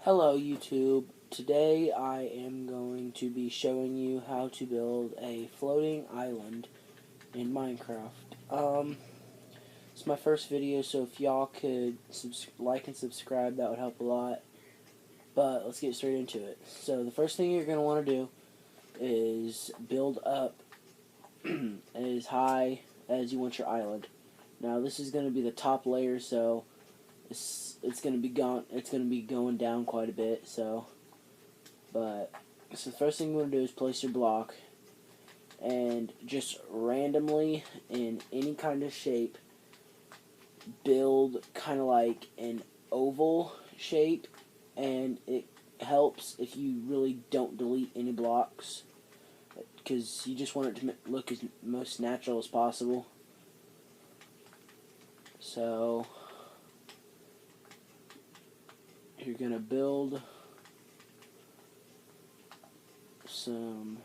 Hello YouTube. Today I am going to be showing you how to build a floating island in Minecraft. It's my first video, so if y'all could like and subscribe, that would help a lot. But let's get straight into it. So the first thing you're going to want to do is build up as high as you want your island. Now this is going to be the top layer, so it's going to be going down quite a bit. So the first thing you want to do is place your block, and just randomly in any kind of shape build kind of like an oval shape, and it helps if you really don't delete any blocks, because you just want it to look as most natural as possible. So you're gonna build some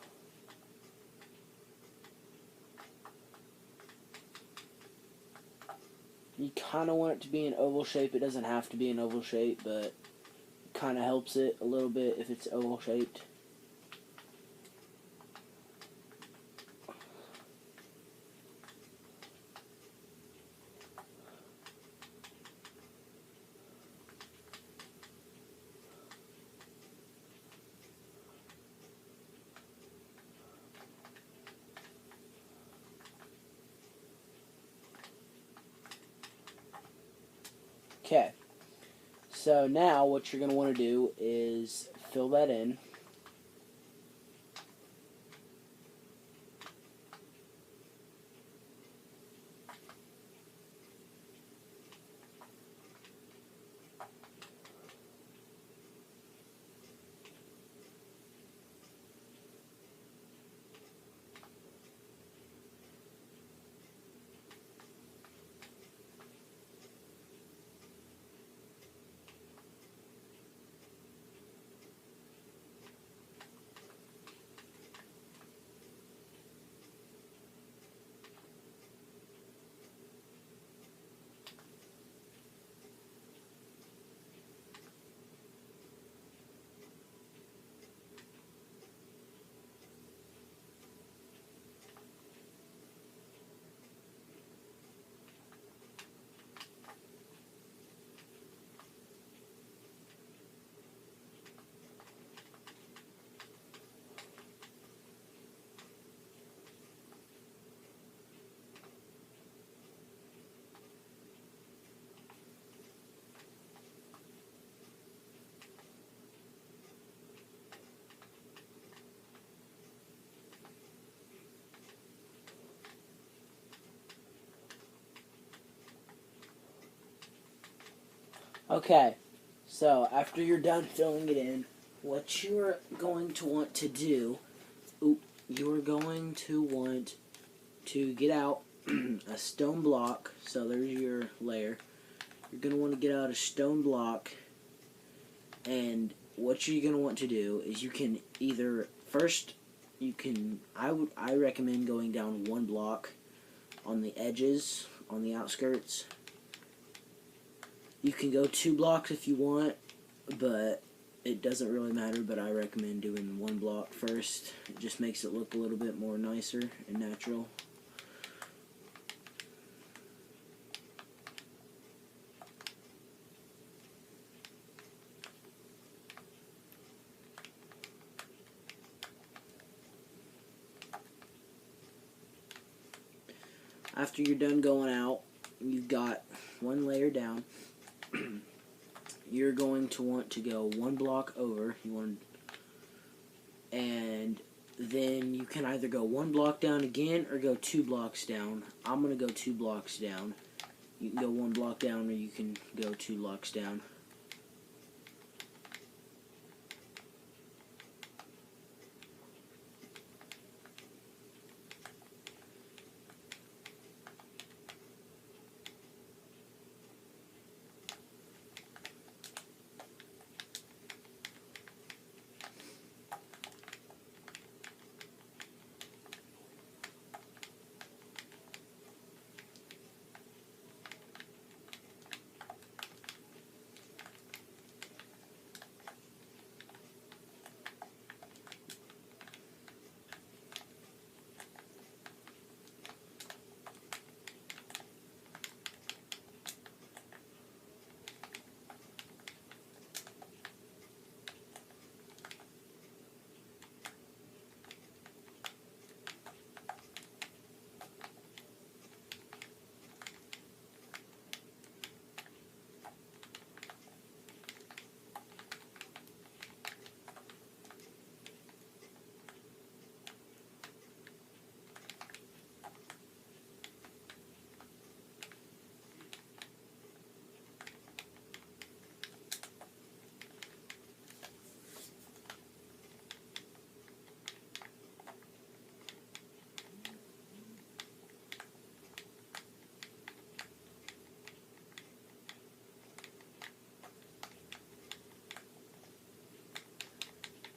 you kind of want it to be an oval shape. It doesn't have to be an oval shape, but it kind of helps it a little bit if it's oval shaped. Okay, so now what you're going to want to do is fill that in. Okay, so after you're done filling it in, what you're going to want to do, you're going to want to get out a stone block. So there's your layer. You're going to want to get out a stone block, and what you're going to want to do is you can either first I recommend going down one block on the edges, on the outskirts. You can go 2 blocks if you want, but it doesn't really matter. But I recommend doing 1 block first. It just makes it look a little bit more nicer and natural. After you're done going out, you've got 1 layer down. You're going to want to go 1 block over. And then you can either go 1 block down again or go 2 blocks down. I'm going to go 2 blocks down. You can go 1 block down, or you can go 2 blocks down.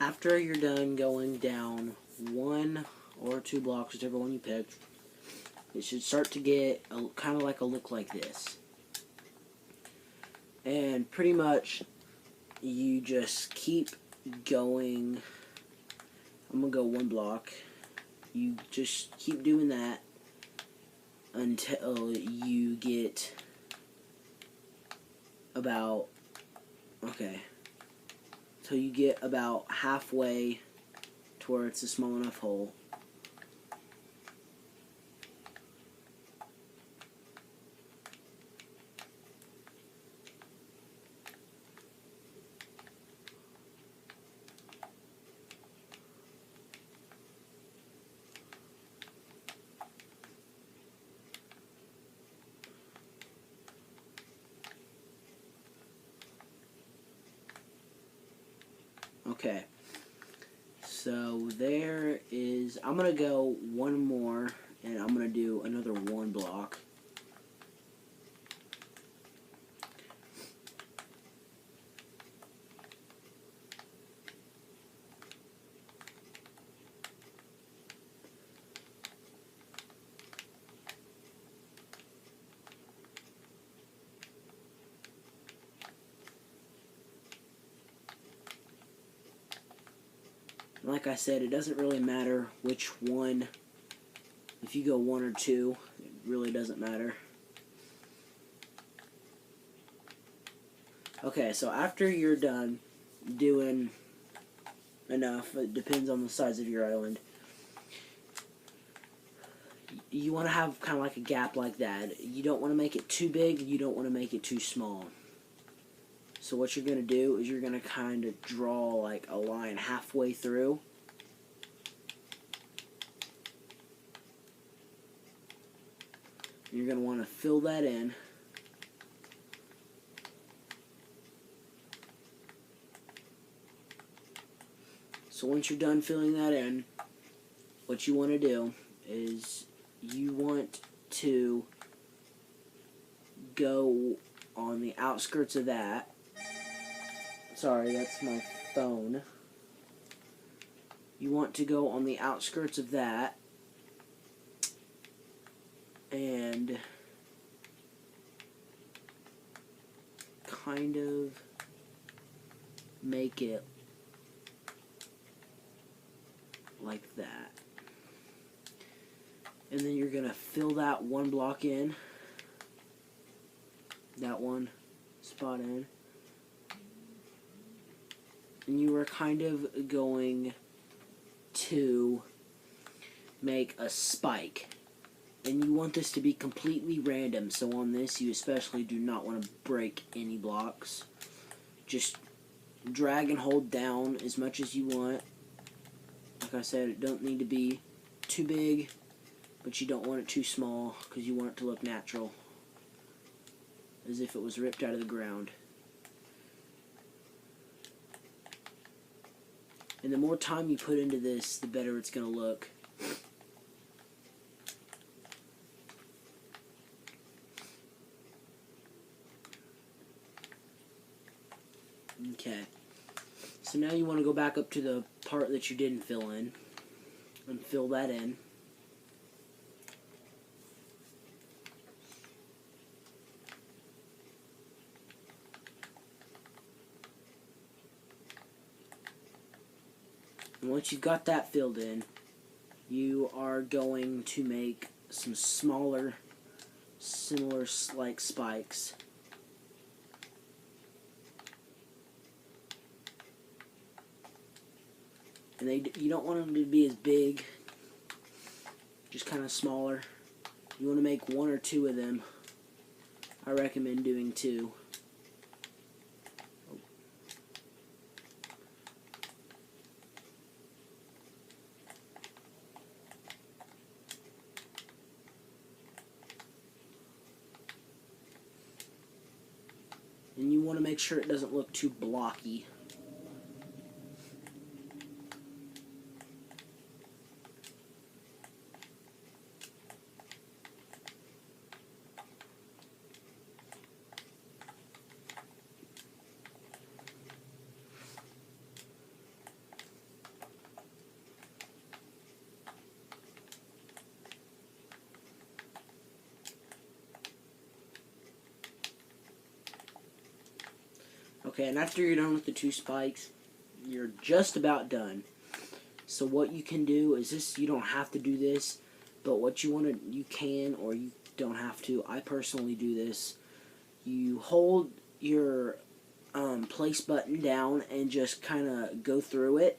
After you're done going down 1 or 2 blocks, whichever one you picked, it should start to get kind of like a look like this. And pretty much you just keep going. I'm going to go 1 block. You just keep doing that until you get about, till you get about halfway to where it's a small enough hole. Okay, so there is, I'm going to go 1 more, and I'm going to do another 1 block. Like I said, it doesn't really matter which one. If you go 1 or 2, it really doesn't matter. Okay, so after you're done doing enough, it depends on the size of your island, you want to have kind of like a gap like that. You don't want to make it too big, you don't want to make it too small. So what you're going to do is you're going to kind of draw like a line halfway through. You're going to want to fill that in. So once you're done filling that in, what you want to do is you want to go on the outskirts of that. Sorry, that's my phone. You want to go on the outskirts of that and kind of make it like that. And then you're going to fill that 1 block in, that 1 spot in. And you are kind of going to make a spike. And you want this to be completely random, so on this you especially do not want to break any blocks. Just drag and hold down as much as you want. Like I said, it don't need to be too big, but you don't want it too small because you want it to look natural, as if it was ripped out of the ground. And the more time you put into this, the better it's going to look. Okay. So now you want to go back up to the part that you didn't fill in and fill that in. And once you've got that filled in, you are going to make some smaller, similar like spikes. And you don't want them to be as big, just kind of smaller. You want to make 1 or 2 of them. I recommend doing 2. And you want to make sure it doesn't look too blocky. Okay, and after you're done with the 2 spikes, you're just about done. So what you can do is this, you don't have to do this, but what you can, or you don't have to. I personally do this. You hold your place button down and just kind of go through it.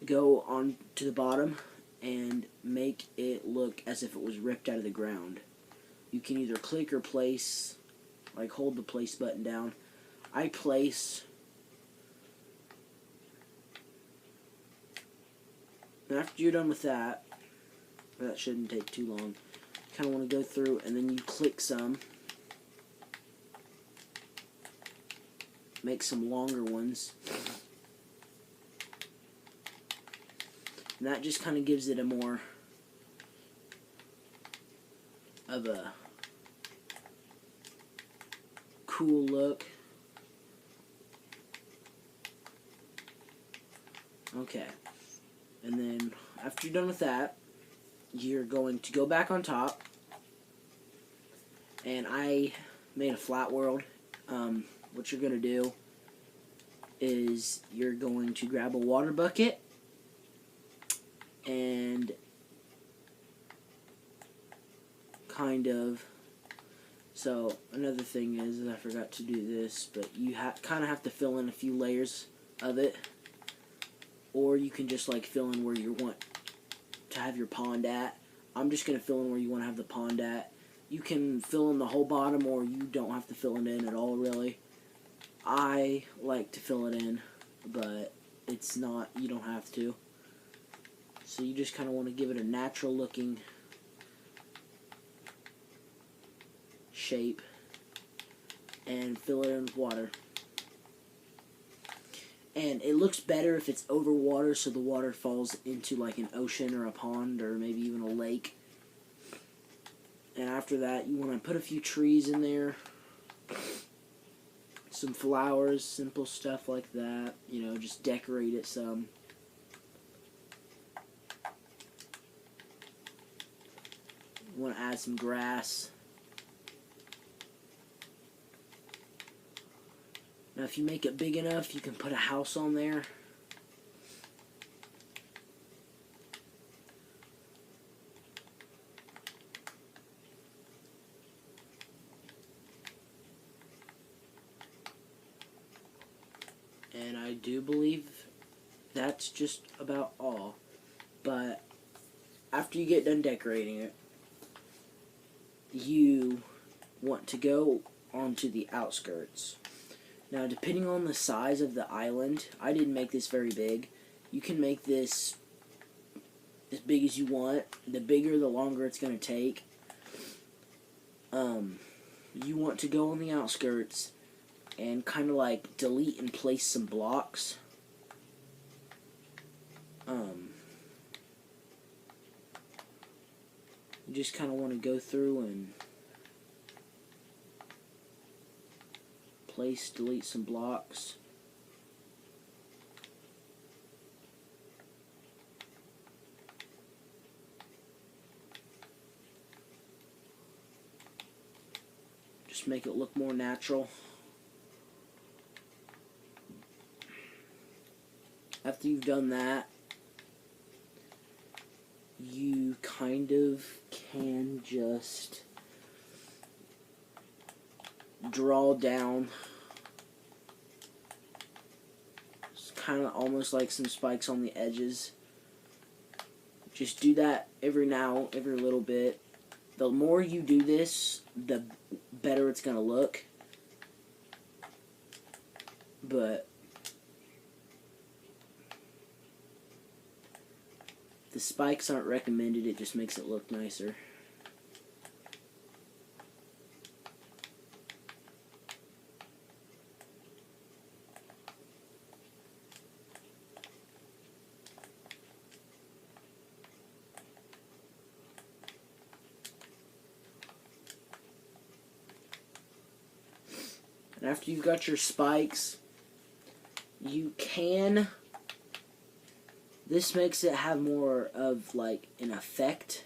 Go on to the bottom and make it look as if it was ripped out of the ground. You can either click or place, like hold the place button down. I place. And after you're done with that, that shouldn't take too long. You kind of want to go through and then you click some. Make some longer ones. And that just kind of gives it a more of a cool look. Okay. And then after you're done with that, you're going to go back on top. And I made a flat world. What you're going to do is you're going to grab a water bucket and kind of, so another thing is I forgot to do this, but you kind of have to fill in a few layers of it, or you can just like fill in where you want to have your pond at. I'm just going to fill in where you want to have the pond at. You can fill in the whole bottom, or you don't have to fill it in at all, really. I like to fill it in, but it's not, you don't have to. So you just kind of want to give it a natural looking shape and fill it in with water. And it looks better if it's over water, so the water falls into like an ocean or a pond or maybe even a lake. And after that, you want to put a few trees in there, some flowers, simple stuff like that. You know, just decorate it some. You want to add some grass. Now, if you make it big enough, you can put a house on there. And I do believe that's just about all. But after you get done decorating it, you want to go onto the outskirts. Now, depending on the size of the island, I didn't make this very big. You can make this as big as you want. The bigger, the longer it's going to take. You want to go on the outskirts and kind of like delete and place some blocks. You just kind of want to go through and place, delete some blocks. Just make it look more natural. After you've done that, you kind of can just draw down. It's kind of almost like some spikes on the edges. Just do that every little bit. The more you do this, the better it's going to look. But the spikes aren't recommended, it just makes it look nicer. And after you've got your spikes, you can, this makes it have more of like an effect,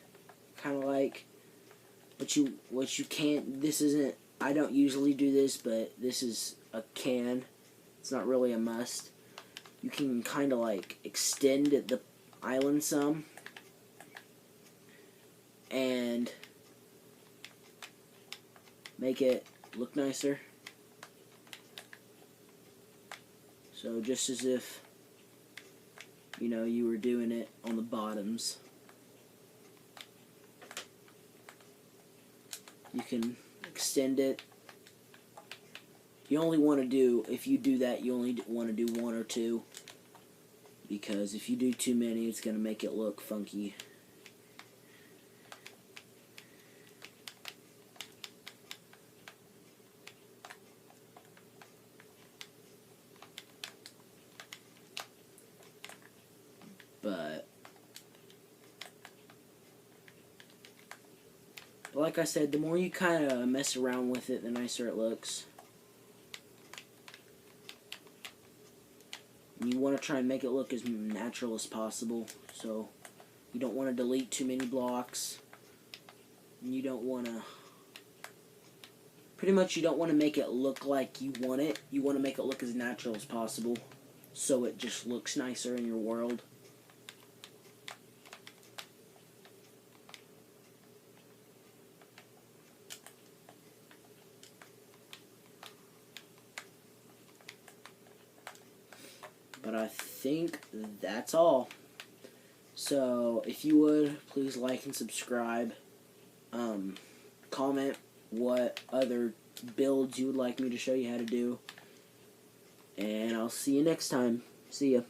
kind of like, what you can't, this isn't, I don't usually do this, but this is a can. It's not really a must. You can kind of like extend the island some and make it look nicer. So just as if, you know, you were doing it on the bottoms. You can extend it. You only want to do, if you do that, you only want to do one or two. Because if you do too many, it's going to make it look funky. But like I said, the more you kind of mess around with it, the nicer it looks. And you want to try and make it look as natural as possible. So you don't want to delete too many blocks. And you don't want to... Pretty much you don't want to make it look like you want it. You want to make it look as natural as possible. So it just looks nicer in your world. But I think that's all. So, if you would, please like and subscribe. Comment what other builds you would like me to show you how to do. And I'll see you next time. See ya.